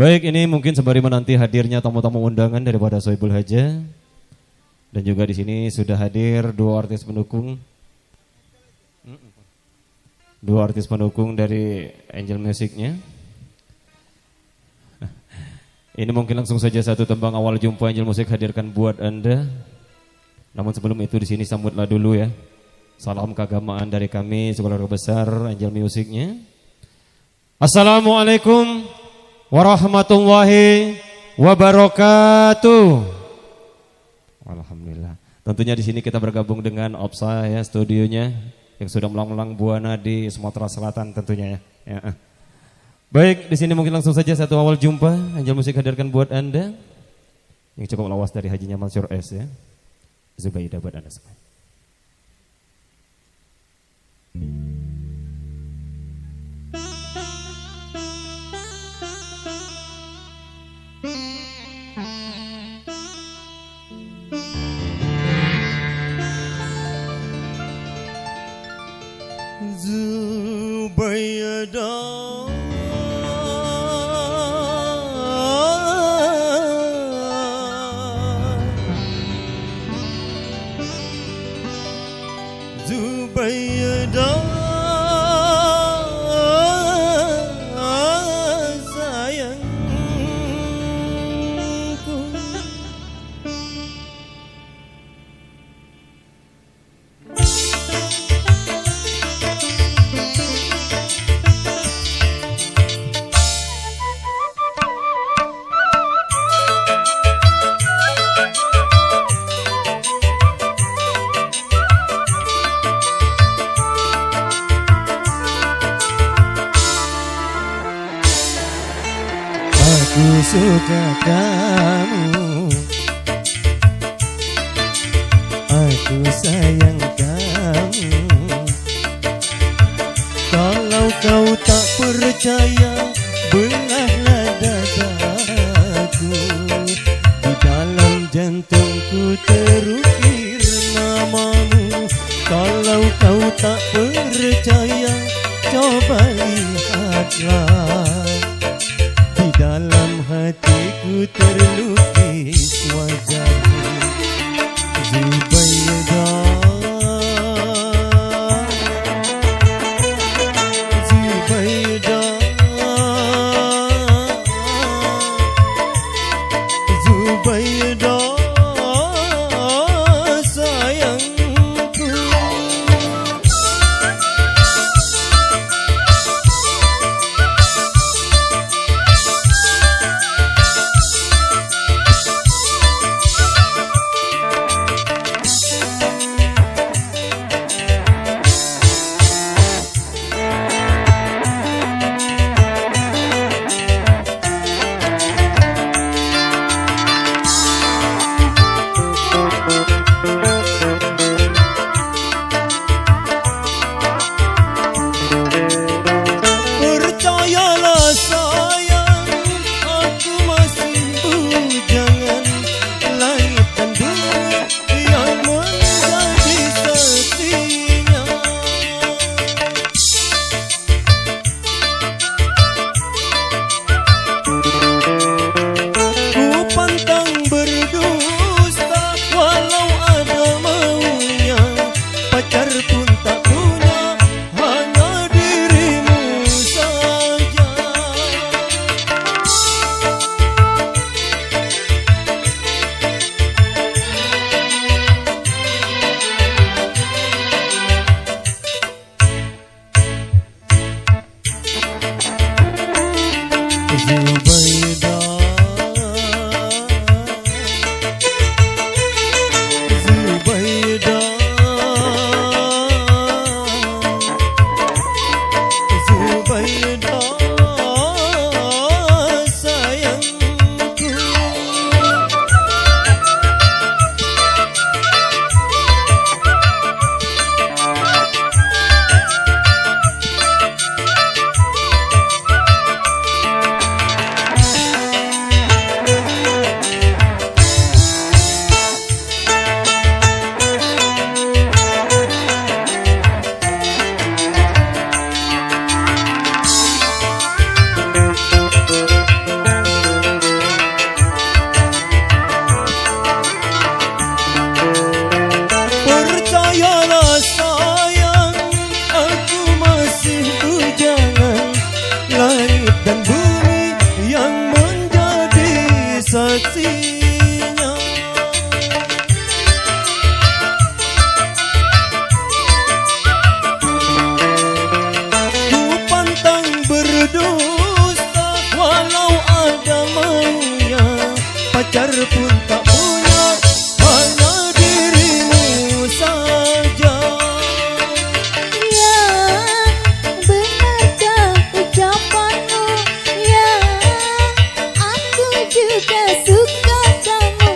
Baik, ini mungkin sembari menanti hadirnya tamu-tamu undangan daripada Sohibul Haja. Dan juga di sini sudah hadir dua artis pendukung. Dua artis pendukung dari Angel Music-nya. Ini mungkin langsung saja satu tembang awal jumpa Angel Music hadirkan buat Anda. Namun sebelum itu di sini sambutlah dulu ya. Salam keagamaan dari kami sekeluarga besar Angel Music-nya. Assalamualaikum warahmatullahi wabarakatuh. Alhamdulillah. Tentunya di sini kita bergabung dengan Opsa ya, studionya yang sudah melanglang buana di Sumatera Selatan tentunya ya. Baik, di sini mungkin langsung saja satu awal jumpa Angel Music hadirkan buat Anda yang cukup lawas dari hajinya Mansur S ya. Zubaidah buat Anda semua. Zubaidah Zubaidah sayangku, aku suka kamu, aku sayang kamu. Kalau kau tak percaya, belahlah dadaku. Di dalam jantungku terukir namamu. Kalau kau tak percaya, coba lihatlah. Di dalam hatiku terlukis wajahmu, Zubaidah, Zubaidah, Zubaidah sayangku. Percayalah sayang, aku masih bujangan. Langit dan bumi yang menjadi saksinya. Ku pantang berdusta walau ada maunya. Pacar pun tak punya, hanya dirimu saja. Zubaidah, Zubaidah, Zubaidah sayangku. kekasihnya. Ku pantang berdusta walau ada maunya, pacar pun tak punya, hanya dirimu saja. Ya, benarkah ucapanmu? Ya, aku juga suka kamu.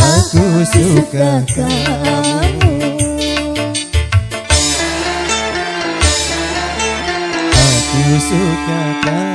Aku suka kamu. Aku suka kamu.